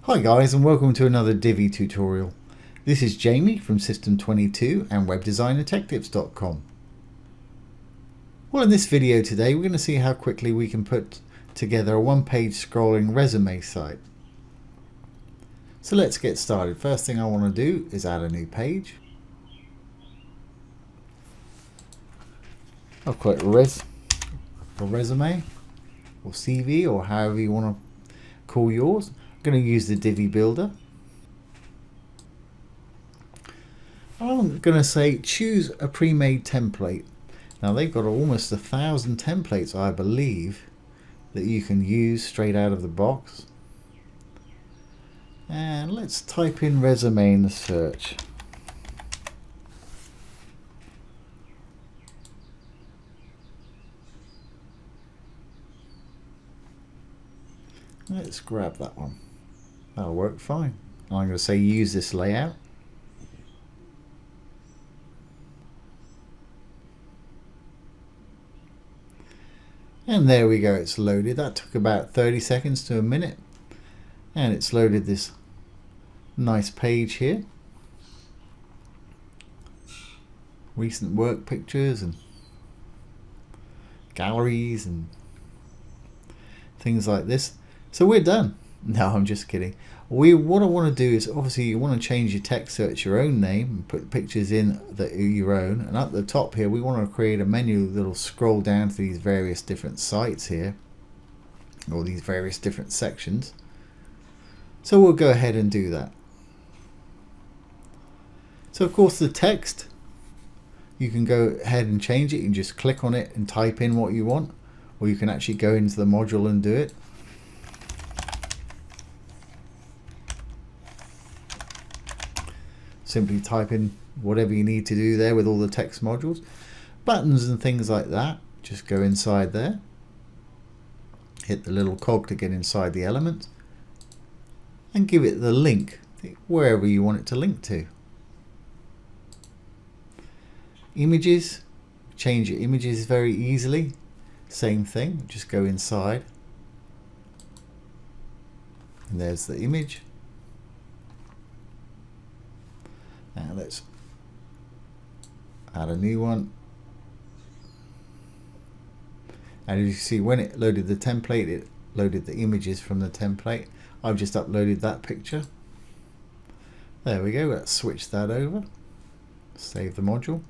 Hi guys, and welcome to another Divi tutorial. This is Jamie from System22 and webdesignerdetectives.com. Well, in this video today we're going to see how quickly we can put together a one-page scrolling resume site. So let's get started. First thing I want to do is add a new page. I'll call it resume or CV or however you want to call yours. I'm going to use the Divi builder. I'm going to say choose a pre-made template. Now they've got almost 1,000 templates, I believe, that you can use straight out of the box. And let's type in resume in the search. Let's grab that one. That'll work fine. I'm going to say use this layout. And there we go, it's loaded. That took about 30 seconds to a minute. And it's loaded this nice page here. Recent work pictures and galleries and things like this. So we're done. No, I'm just kidding. What I want to do is, obviously you want to change your text so it's your own name and put pictures in that are your own. And at the top here we want to create a menu that'll scroll down to these various different sites here, or these various different sections. So we'll go ahead and do that. So of course the text, you can go ahead and change it. You can just click on it and type in what you want, or you can actually go into the module and do it. Simply type in whatever you need to do there with all the text modules. Buttons and things like that, just go inside there. Hit the little cog to get inside the element and give it the link wherever you want it to link to. Images, change your images very easily. Same thing, just go inside and there's the image. Now let's add a new one. And as you see, when it loaded the template, it loaded the images from the template. I've just uploaded that picture. There we go. Let's switch that over. Save the module.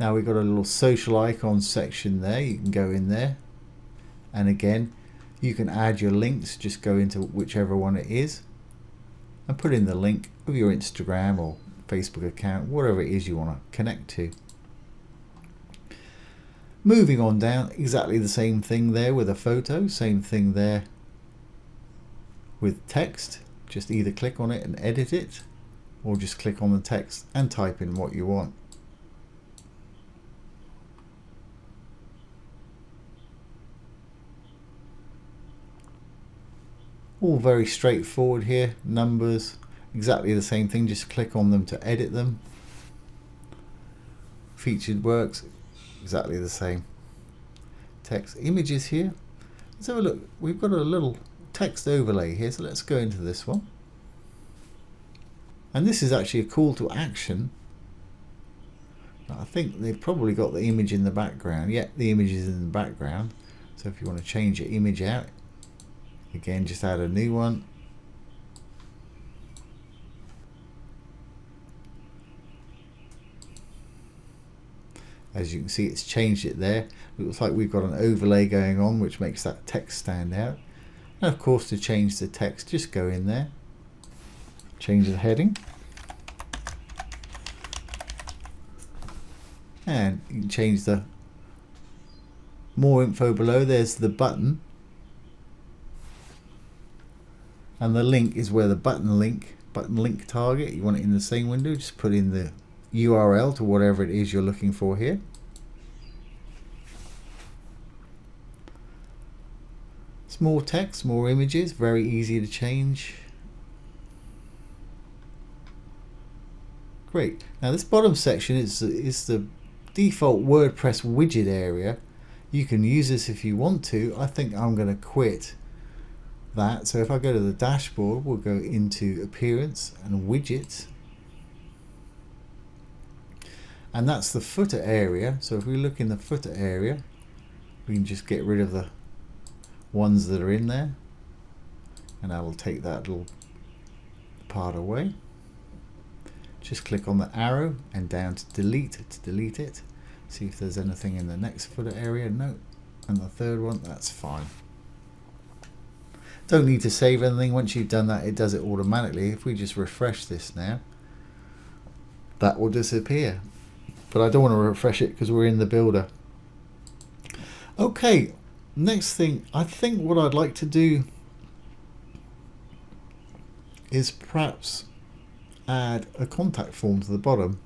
Now we've got a little social icon section there. You can go in there. And again, you can add your links. Just go into whichever one it is and put in the link of your Instagram or Facebook account, whatever it is you want to connect to. Moving on down, exactly the same thing there with a photo, same thing there with text. Just either click on it and edit it, or just click on the text and type in what you want. All very straightforward here. Numbers, exactly the same thing, just click on them to edit them. Featured works, exactly the same. Text, images here. Let's have a look. We've got a little text overlay here, so let's go into this one. And this is actually a call to action. I think they've probably got the image in the background. Yeah, the image is in the background. So if you want to change your image out, again, just add a new one. As you can see, it's changed it there. It looks like we've got an overlay going on, which makes that text stand out. And of course, to change the text, just go in there, change the heading, and you can change the more info below. There's the button. And the link is where the button link target, you want it in the same window, just put in the URL to whatever it is you're looking for here. It's more text, more images, very easy to change. Great. Now this bottom section is the default WordPress widget area. You can use this if you want to. I think I'm going to quit that. So if I go to the dashboard, we'll go into appearance and widgets, and that's the footer area. So if we look in the footer area, we can just get rid of the ones that are in there, and I will take that little part away. Just click on the arrow and down to delete it. See if there's anything in the next footer area. No. And the third one, that's fine. Don't need to save anything. Once you've done that, it does it automatically. If we just refresh this now, that will disappear. But I don't want to refresh it because we're in the builder. Okay, next thing, I think what I'd like to do is perhaps add a contact form to the bottom.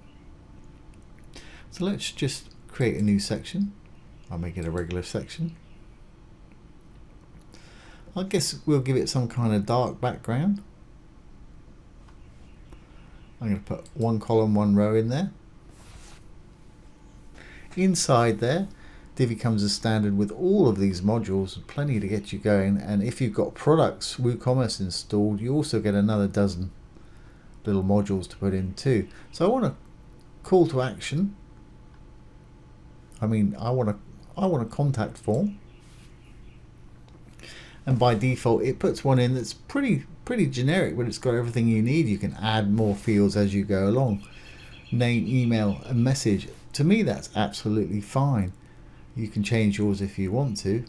So let's just create a new section. I'll make it a regular section. I guess we'll give it some kind of dark background. I'm going to put 1 column, 1 row in there. Inside there, Divi comes as standard with all of these modules, plenty to get you going. And if you've got products, WooCommerce installed, you also get another dozen little modules to put in too. So I want a call to action. I want a contact form. And by default, it puts one in that's pretty generic, but it's got everything you need. You can add more fields as you go along. Name, email, and message. To me, that's absolutely fine. You can change yours if you want to.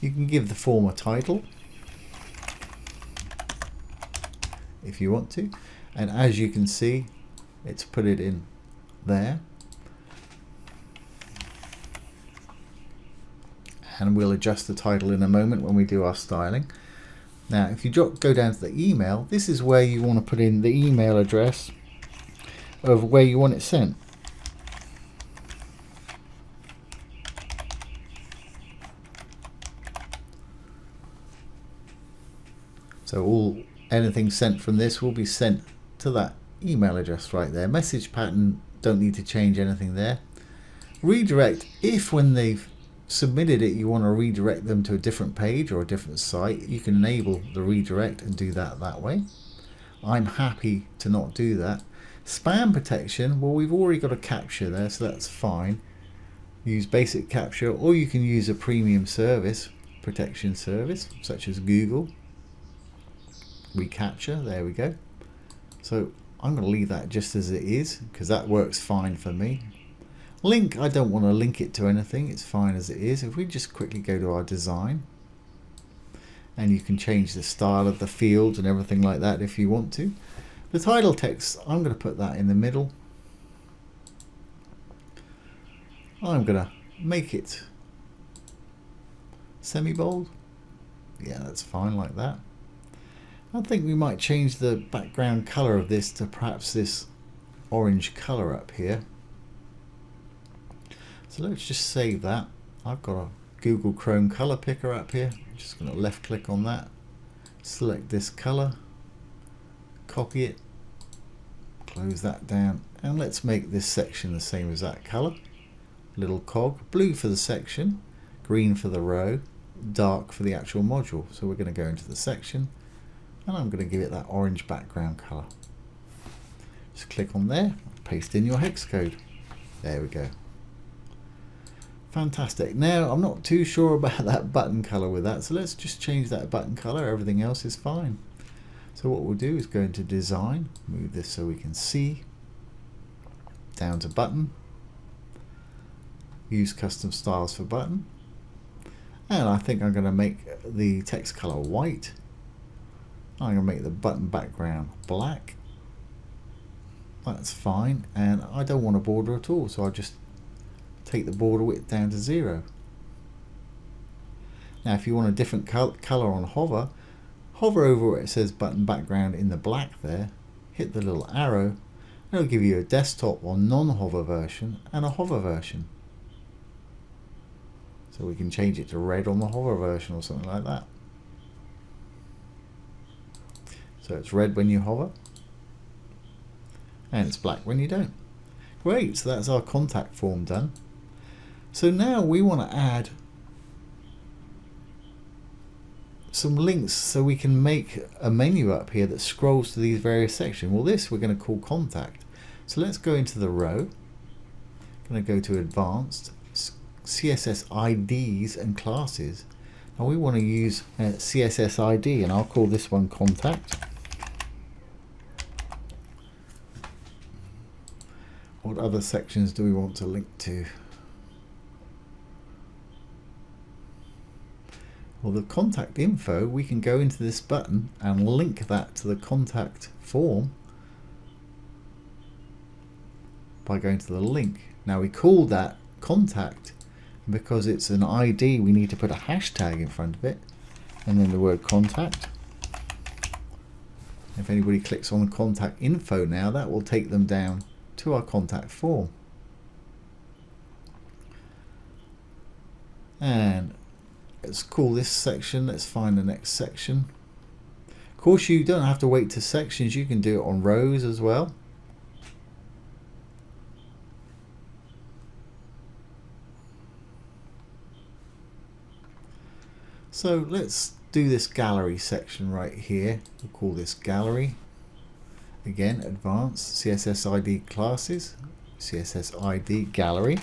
You can give the form a title if you want to. And as you can see, it's put it in there. And we'll adjust the title in a moment when we do our styling. Now, if you go down to the email, this is where you want to put in the email address of where you want it sent. So anything sent from this will be sent to that email address right there. Message pattern, don't need to change anything there. Redirect, if when they've submitted it you want to redirect them to a different page or a different site, you can enable the redirect and do that way. I'm happy to not do that. Spam protection, well, we've already got a capture there, so that's fine. Use basic capture, or you can use a premium service, protection service, such as Google. Recapture, there we go. So I'm going to leave that just as it is because that works fine for me. Link, I don't want to link it to anything, it's fine as it is. If we just quickly go to our design, and you can change the style of the fields and everything like that if you want to. The title text, I'm going to put that in the middle. I'm going to make it semi-bold. Yeah, that's fine like that. I think we might change the background color of this to perhaps this orange color up here. So let's just save that. I've got a Google Chrome color picker up here. I'm just going to left click on that, select this color, copy it, close that down, and let's make this section the same as that color. Little cog, blue for the section, green for the row, dark for the actual module. So we're going to go into the section, and I'm going to give it that orange background color. Just click on there, paste in your hex code. There we go. Fantastic. Now I'm not too sure about that button color with that, so let's just change that button color. Everything else is fine. So what we'll do is go into design, move this so we can see, down to button, use custom styles for button, and I think I'm going to make the text color white. I'm going to make the button background black. That's fine, and I don't want a border at all, so I'll just take the border width down to 0. Now if you want a different color on hover, hover over where it says button background in the black there, hit the little arrow, and it'll give you a desktop or non-hover version and a hover version. So we can change it to red on the hover version or something like that. So it's red when you hover, and it's black when you don't. Great, so that's our contact form done. So now we want to add some links so we can make a menu up here that scrolls to these various sections. Well, this we're going to call contact. So let's go into the row. I'm going to go to advanced, CSS IDs and classes. Now we want to use CSS ID, and I'll call this one contact. What other sections do we want to link to? Well, the contact info, we can go into this button and link that to the contact form by going to the link. Now we call that contact because it's an ID, we need to put a hashtag in front of it and then the word contact. If anybody clicks on the contact info now, that will take them down to our contact form. And let's call this section, let's find the next section. Of course, you don't have to wait to sections, you can do it on rows as well. So let's do this gallery section right here. We'll call this gallery. Again, advanced CSS ID classes, CSS ID gallery.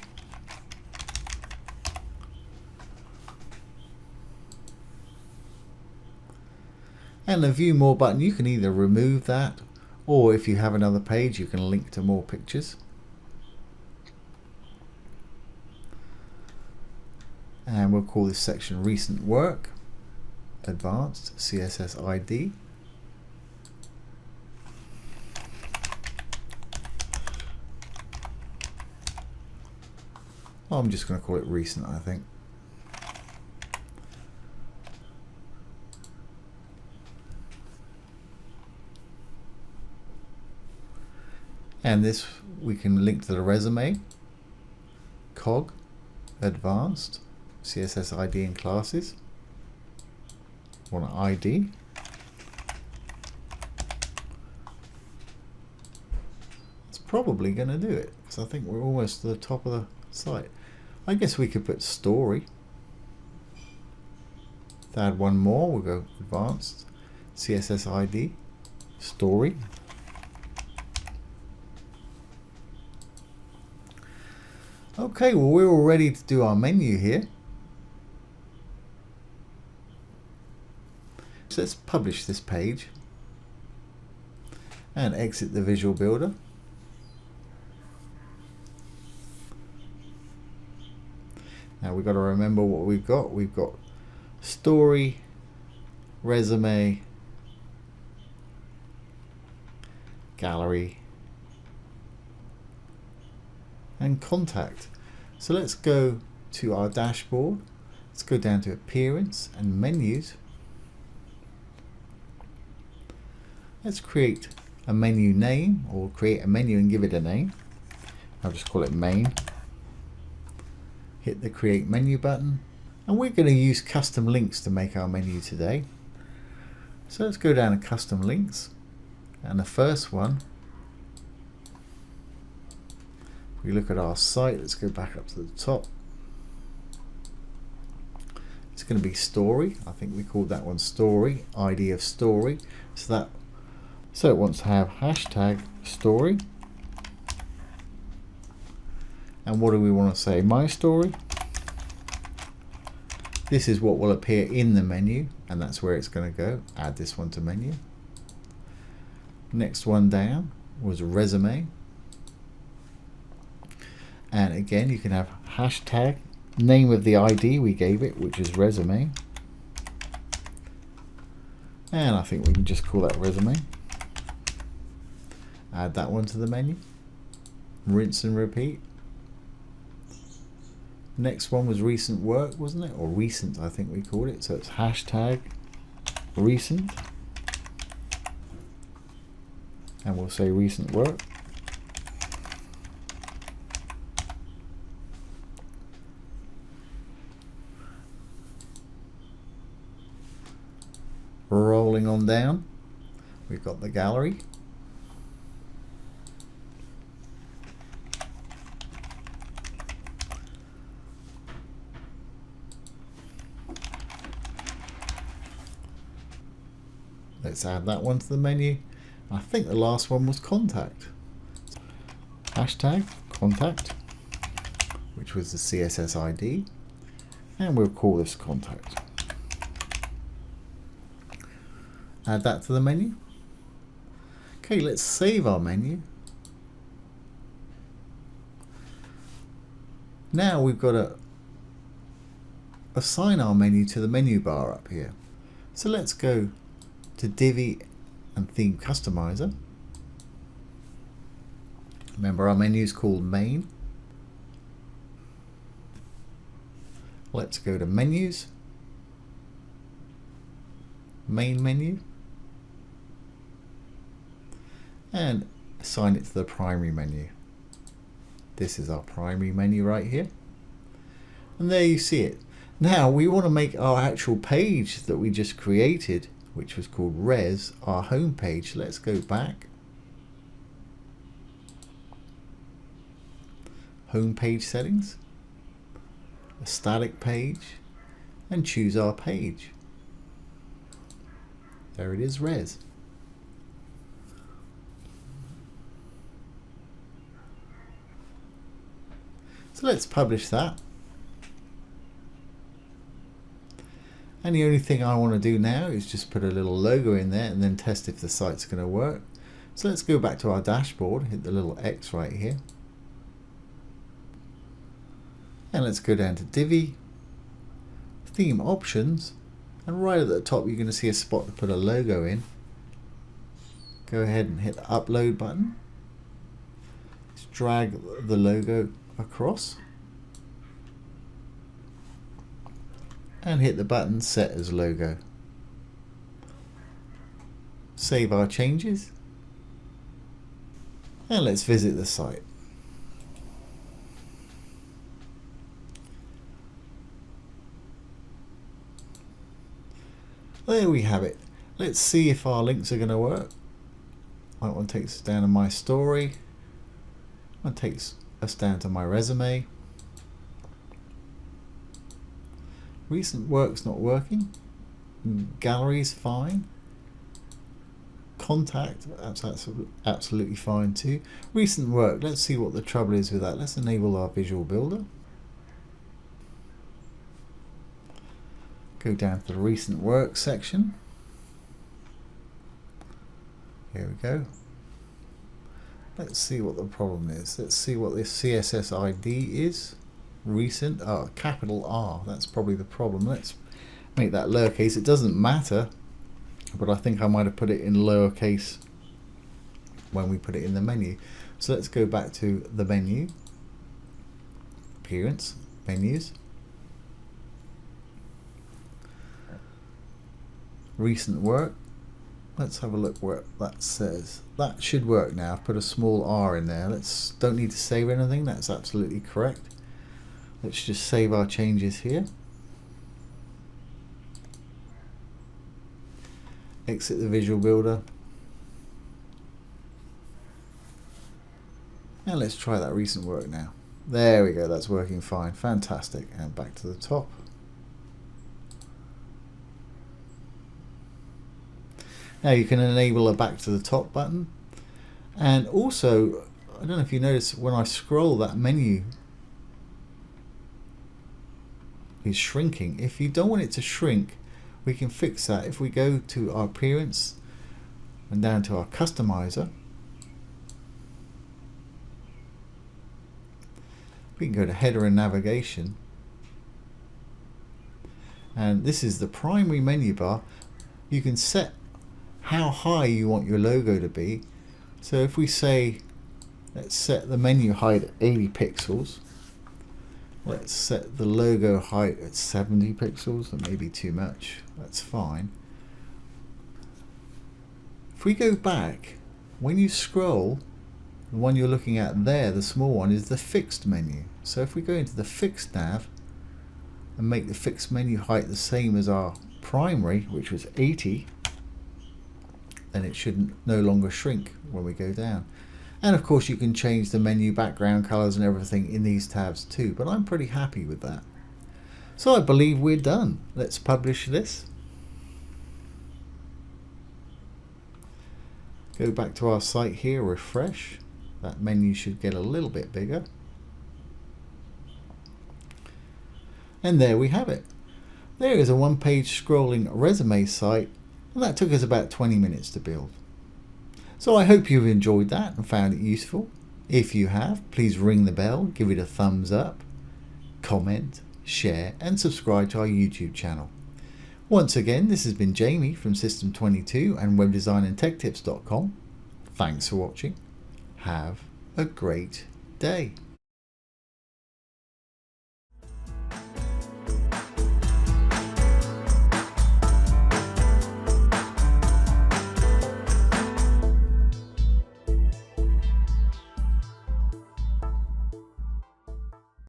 And the view more button, you can either remove that, or if you have another page, you can link to more pictures. And we'll call this section recent work, advanced CSS ID. I'm just going to call it recent, I think. And this we can link to the resume, cog, advanced, CSS ID and classes. Want an ID. It's probably going to do it because I think we're almost to the top of the site. I guess we could put story. To add one more, we'll go advanced, CSS ID, story. Okay, well, we're all ready to do our menu here. So let's publish this page and exit the Visual Builder. Now we've got to remember what we've got. We've got story, resume, gallery, and contact. So let's go to our dashboard. Let's go down to appearance and menus. Let's create a menu name, or create a menu and give it a name. I'll just call it main. Hit the create menu button, and we're going to use custom links to make our menu today. So let's go down to custom links, and the first one, if we look at our site, let's go back up to the top. It's going to be story. I think we called that one story, ID of story. So it wants to have hashtag story. And what do we want to say? My story. This is what will appear in the menu, and that's where it's going to go. Add this one to menu. Next one down was resume. And again, you can have hashtag, name of the ID we gave it, which is resume. And I think we can just call that resume. Add that one to the menu. Rinse and repeat. Next one was recent work, wasn't it? Or recent, I think we called it. So it's hashtag recent. And we'll say recent work. Rolling on down, we've got the gallery. Let's add that one to the menu. I think the last one was contact. Hashtag contact, which was the CSS ID, and we'll call this contact. Add that to the menu. Okay, let's save our menu. Now we've got to assign our menu to the menu bar up here. So let's go to Divi and Theme Customizer. Remember, our menu is called Main. Let's go to Menus, Main Menu, and assign it to the primary menu. This is our primary menu right here. And there you see it. Now we want to make our actual page that we just created, which was called Res, our home page. Let's go back. Home page settings, a static page, and choose our page. There it is, Res. So let's publish that. And the only thing I want to do now is just put a little logo in there and then test if the site's going to work. So let's go back to our dashboard, hit the little X right here. And let's go down to Divi, Theme Options, and right at the top you're going to see a spot to put a logo in. Go ahead and hit the Upload button. Let's drag the logo across and hit the button Set as Logo. Save our changes and let's visit the site. There we have it. Let's see if our links are going to work. That one takes us down to my story. One takes us down to my resume. Recent work's not working. Gallery's fine. Contact, that's absolutely fine too. Recent work, let's see what the trouble is with that. Let's enable our visual builder. Go down to the recent work section. Here we go. Let's see what the problem is. Let's see what this CSS ID is. Recent, capital R, that's probably the problem. Let's make that lowercase. It doesn't matter, but I think I might have put it in lowercase when we put it in the menu. So let's go back to the menu, Appearance, Menus, Recent work. Let's have a look what that says. That should work now. I've put a small R in there. Don't need to save anything. That's absolutely correct. Let's just save our changes here. Exit the visual builder. And let's try that recent work now. There we go. That's working fine. Fantastic. And back to the top. Now you can enable a back to the top button, and also I don't know if you notice when I scroll, that menu is shrinking. If you don't want it to shrink, we can fix that. If we go to our appearance and down to our customizer, we can go to header and navigation, and this is the primary menu bar. You can set how high you want your logo to be. So if we say, let's set the menu height at 80 pixels, let's set the logo height at 70 pixels. That may be too much, that's fine. If we go back, when you scroll, the one you're looking at there, the small one, is the fixed menu. So if we go into the fixed nav and make the fixed menu height the same as our primary, which was 80, then it should no longer shrink when we go down. And of course you can change the menu background colors and everything in these tabs too, but I'm pretty happy with that. So I believe we're done. Let's publish this. Go back to our site here, refresh. That menu should get a little bit bigger. And there we have it. There is a one-page scrolling resume site, and that took us about 20 minutes to build. So I hope you've enjoyed that and found it useful. If you have, please ring the bell, give it a thumbs up, comment, share, and subscribe to our YouTube channel. Once again, this has been Jamie from System22 and webdesignandtechtips.com. Thanks for watching. Have a great day.